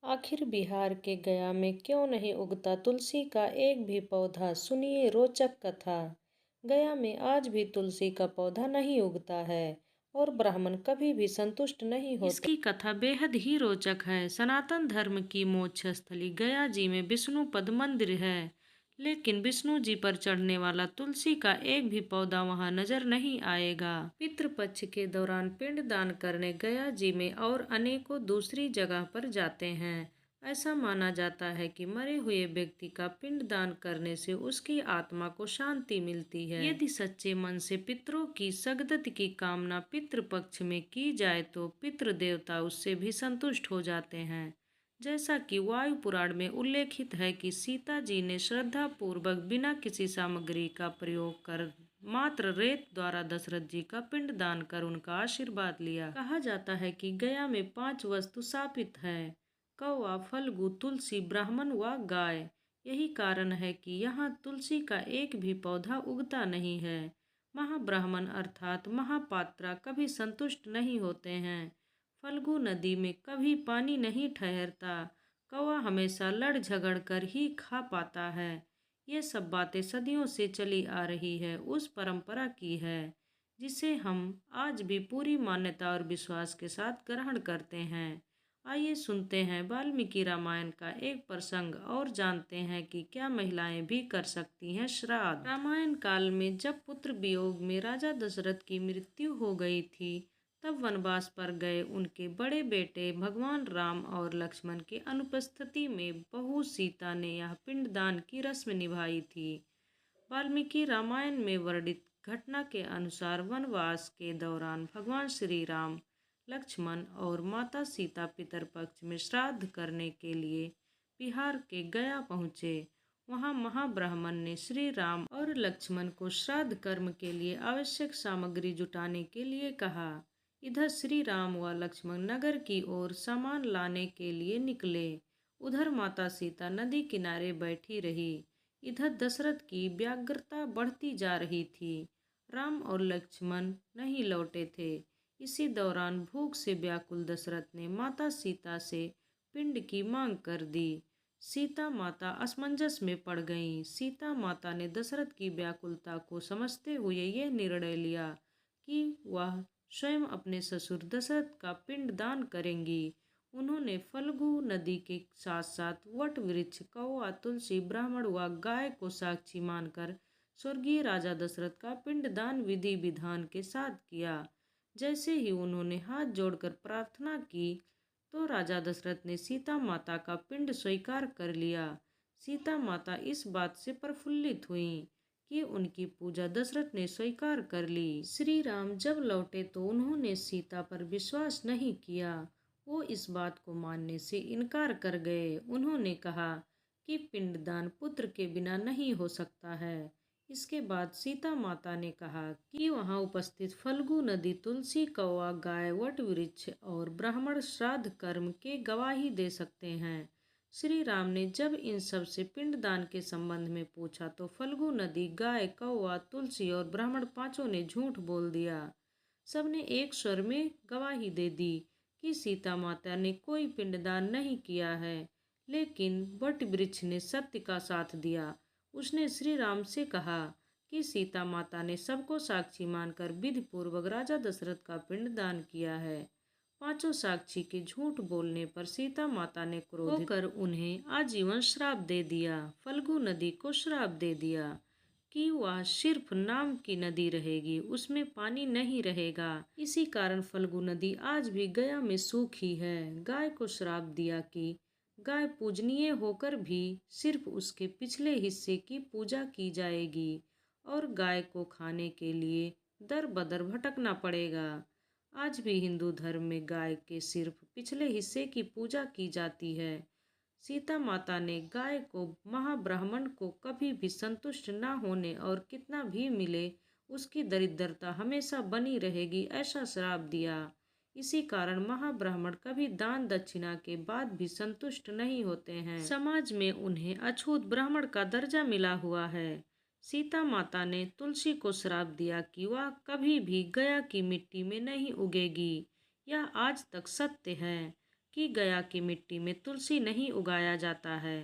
आखिर बिहार के गया में क्यों नहीं उगता तुलसी का एक भी पौधा? सुनिए रोचक कथा। गया में आज भी तुलसी का पौधा नहीं उगता है और ब्राह्मण कभी भी संतुष्ट नहीं होते। इसकी कथा बेहद ही रोचक है। सनातन धर्म की मोक्ष स्थली गया जी में विष्णु पद मंदिर है, लेकिन विष्णु जी पर चढ़ने वाला तुलसी का एक भी पौधा वहां नजर नहीं आएगा। पितृपक्ष के दौरान पिंड दान करने गया जी में और अनेकों दूसरी जगह पर जाते हैं। ऐसा माना जाता है कि मरे हुए व्यक्ति का पिंड दान करने से उसकी आत्मा को शांति मिलती है। यदि सच्चे मन से पितरों की सद्गति की कामना पितृपक्ष में की जाए तो पितृ देवता उससे भी संतुष्ट हो जाते हैं। जैसा कि वायु पुराण में उल्लेखित है कि सीता जी ने श्रद्धा पूर्वक बिना किसी सामग्री का प्रयोग कर मात्र रेत द्वारा दशरथ जी का पिंड दान कर उनका आशीर्वाद लिया। कहा जाता है कि गया में 5 वस्तु शापित है: कौवा, फल्गु, तुलसी, ब्राह्मण व गाय। यही कारण है कि यहाँ तुलसी का एक भी पौधा उगता नहीं है। महाब्राह्मण अर्थात महापात्रा कभी संतुष्ट नहीं होते हैं। फल्गु नदी में कभी पानी नहीं ठहरता। कौवा हमेशा लड़ झगड़ कर ही खा पाता है। ये सब बातें सदियों से चली आ रही है, उस परंपरा की है जिसे हम आज भी पूरी मान्यता और विश्वास के साथ ग्रहण करते हैं। आइए सुनते हैं वाल्मीकि रामायण का एक प्रसंग और जानते हैं कि क्या महिलाएं भी कर सकती हैं श्राद्ध। रामायण काल में जब पुत्र वियोग में राजा दशरथ की मृत्यु हो गई थी, तब वनवास पर गए उनके बड़े बेटे भगवान राम और लक्ष्मण के अनुपस्थिति में बहू सीता ने यह पिंडदान की रस्म निभाई थी। वाल्मीकि रामायण में वर्णित घटना के अनुसार वनवास के दौरान भगवान श्री राम, लक्ष्मण और माता सीता पितरपक्ष में श्राद्ध करने के लिए बिहार के गया पहुँचे। वहाँ महाब्राह्मण ने श्री राम और लक्ष्मण को श्राद्ध कर्म के लिए आवश्यक सामग्री जुटाने के लिए कहा। इधर श्री राम व लक्ष्मण नगर की ओर सामान लाने के लिए निकले। उधर माता सीता नदी किनारे बैठी रही। इधर दशरथ की व्यग्रता बढ़ती जा रही थी। राम और लक्ष्मण नहीं लौटे थे। इसी दौरान भूख से व्याकुल दशरथ ने माता सीता से पिंड की मांग कर दी। सीता माता असमंजस में पड़ गईं। सीता माता ने दशरथ की व्याकुलता को समझते हुए यह निर्णय लिया कि वह स्वयं अपने ससुर दशरथ का पिंड दान करेंगी। उन्होंने फल्गु नदी के साथ साथ वट वृक्ष, कौवा, तुलसी, ब्राह्मण व गाय को साक्षी मानकर स्वर्गीय राजा दशरथ का पिंड दान विधि विधान के साथ किया। जैसे ही उन्होंने हाथ जोड़कर प्रार्थना की तो राजा दशरथ ने सीता माता का पिंड स्वीकार कर लिया। सीता माता इस बात से प्रफुल्लित हुई कि उनकी पूजा दशरथ ने स्वीकार कर ली। श्री राम जब लौटे तो उन्होंने सीता पर विश्वास नहीं किया। वो इस बात को मानने से इनकार कर गए। उन्होंने कहा कि पिंडदान पुत्र के बिना नहीं हो सकता है। इसके बाद सीता माता ने कहा कि वहां उपस्थित फल्गु नदी, तुलसी, कौवा, गाय, वट वृक्ष और ब्राह्मण श्राद्ध कर्म के गवाही दे सकते हैं। श्री राम ने जब इन सब से पिंडदान के संबंध में पूछा तो फल्गु नदी, गाय, कौवा, तुलसी और ब्राह्मण पांचों ने झूठ बोल दिया। सबने एक स्वर में गवाही दे दी कि सीता माता ने कोई पिंडदान नहीं किया है। लेकिन वट वृक्ष ने सत्य का साथ दिया। उसने श्री राम से कहा कि सीता माता ने सबको साक्षी मानकर विधि पूर्वक राजा दशरथ का पिंडदान किया है। पांचों साक्षी के झूठ बोलने पर सीता माता ने क्रोधित होकर उन्हें आजीवन श्राप दे दिया। फल्गु नदी को श्राप दे दिया कि वह सिर्फ नाम की नदी रहेगी, उसमें पानी नहीं रहेगा। इसी कारण फल्गु नदी आज भी गया में सूखी है। गाय को श्राप दिया कि गाय पूजनीय होकर भी सिर्फ उसके पिछले हिस्से की पूजा की जाएगी और गाय को खाने के लिए दर बदर भटकना पड़ेगा। आज भी हिंदू धर्म में गाय के सिर्फ पिछले हिस्से की पूजा की जाती है। सीता माता ने गाय को महाब्राह्मण को कभी भी संतुष्ट न होने और कितना भी मिले उसकी दरिद्रता हमेशा बनी रहेगी ऐसा श्राप दिया। इसी कारण महाब्राह्मण कभी दान दक्षिणा के बाद भी संतुष्ट नहीं होते हैं। समाज में उन्हें अछूत ब्राह्मण का दर्जा मिला हुआ है। सीता माता ने तुलसी को श्राप दिया कि वह कभी भी गया की मिट्टी में नहीं उगेगी। यह आज तक सत्य है। कि गया की मिट्टी में तुलसी नहीं उगाया जाता है।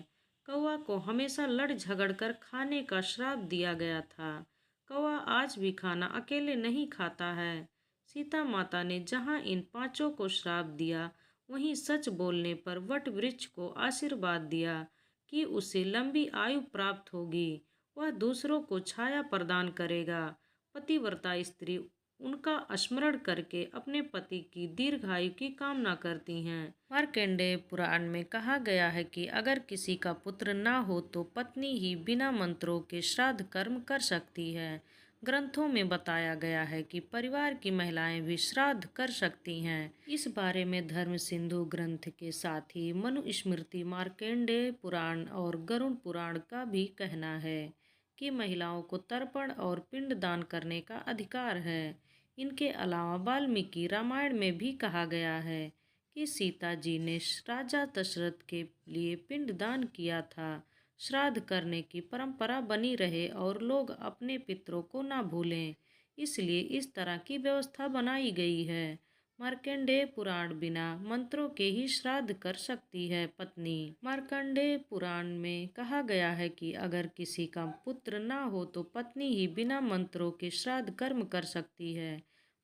कौवा को हमेशा लड़ झगड़ कर खाने का श्राप दिया गया था। कौवा आज भी खाना अकेले नहीं खाता है। सीता माता ने जहाँ इन पांचों को श्राप दिया, वहीं सच बोलने पर वट वृक्ष को आशीर्वाद दिया कि उसे लंबी आयु प्राप्त होगी, वह दूसरों को छाया प्रदान करेगा। पतिव्रता स्त्री उनका स्मरण करके अपने पति की दीर्घायु की कामना करती हैं। मार्कंडेय पुराण में कहा गया है कि अगर किसी का पुत्र ना हो तो पत्नी ही बिना मंत्रों के श्राद्ध कर्म कर सकती है। ग्रंथों में बताया गया है कि परिवार की महिलाएं भी श्राद्ध कर सकती हैं। इस बारे में धर्म सिंधु ग्रंथ के साथ ही मनुस्मृति, मार्कंडेय पुराण और गरुड़ पुराण का भी कहना है कि महिलाओं को तर्पण और पिंडदान करने का अधिकार है। इनके अलावा वाल्मीकि रामायण में भी कहा गया है कि सीता जी ने राजा दशरथ के लिए पिंडदान किया था। श्राद्ध करने की परंपरा बनी रहे और लोग अपने पितरों को ना भूलें, इसलिए इस तरह की व्यवस्था बनाई गई है। मार्कंडेय पुराण बिना मंत्रों के ही श्राद्ध कर सकती है पत्नी। मार्कंडेय पुराण में कहा गया है कि अगर किसी का पुत्र ना हो तो पत्नी ही बिना मंत्रों के श्राद्ध कर्म कर सकती है।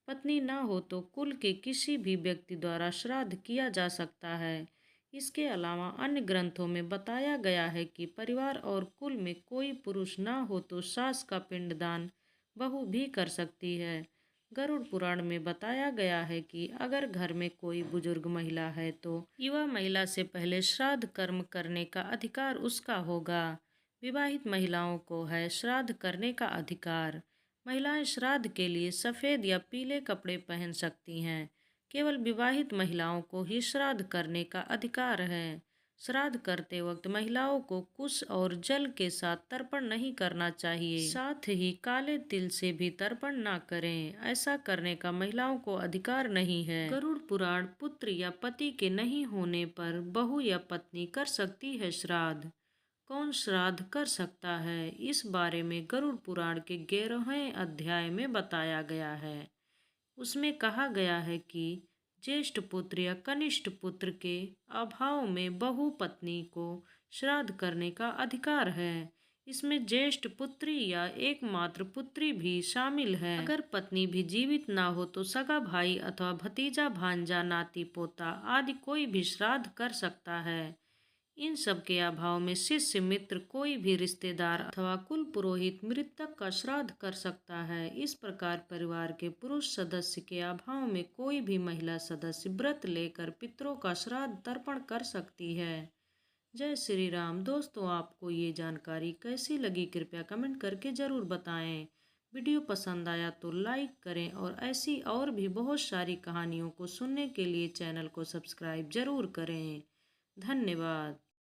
पत्नी ना हो तो कुल के किसी भी व्यक्ति द्वारा श्राद्ध किया जा सकता है। इसके अलावा अन्य ग्रंथों में बताया गया है कि परिवार और कुल में कोई पुरुष ना हो तो सास का पिंडदान बहू भी कर सकती है। गरुड़ पुराण में बताया गया है कि अगर घर में कोई बुजुर्ग महिला है तो युवा महिला से पहले श्राद्ध कर्म करने का अधिकार उसका होगा। विवाहित महिलाओं को है श्राद्ध करने का अधिकार। महिलाएं श्राद्ध के लिए सफ़ेद या पीले कपड़े पहन सकती हैं। केवल विवाहित महिलाओं को ही श्राद्ध करने का अधिकार है। श्राद्ध करते वक्त महिलाओं को कुश और जल के साथ तर्पण नहीं करना चाहिए। साथ ही काले तिल से भी तर्पण ना करें। ऐसा करने का महिलाओं को अधिकार नहीं है। गरुड़ पुराण पुत्र या पति के नहीं होने पर बहू या पत्नी कर सकती है श्राद्ध। कौन श्राद्ध कर सकता है, इस बारे में गरुड़ पुराण के 11वें अध्याय में बताया गया है। उसमें कहा गया है कि ज्येष्ठ पुत्र या कनिष्ठ पुत्र के अभाव में बहू पत्नी को श्राद्ध करने का अधिकार है। इसमें ज्येष्ठ पुत्री या एकमात्र पुत्री भी शामिल है। अगर पत्नी भी जीवित ना हो तो सगा भाई अथवा भतीजा, भांजा, नाती, पोता आदि कोई भी श्राद्ध कर सकता है। इन सब के अभाव में शिष्य, मित्र, कोई भी रिश्तेदार अथवा कुल पुरोहित मृतक का श्राद्ध कर सकता है। इस प्रकार परिवार के पुरुष सदस्य के अभाव में कोई भी महिला सदस्य व्रत लेकर पितरों का श्राद्ध तर्पण कर सकती है। जय श्री राम। दोस्तों, आपको ये जानकारी कैसी लगी कृपया कमेंट करके ज़रूर बताएं। वीडियो पसंद आया तो लाइक करें और ऐसी और भी बहुत सारी कहानियों को सुनने के लिए चैनल को सब्सक्राइब जरूर करें। धन्यवाद।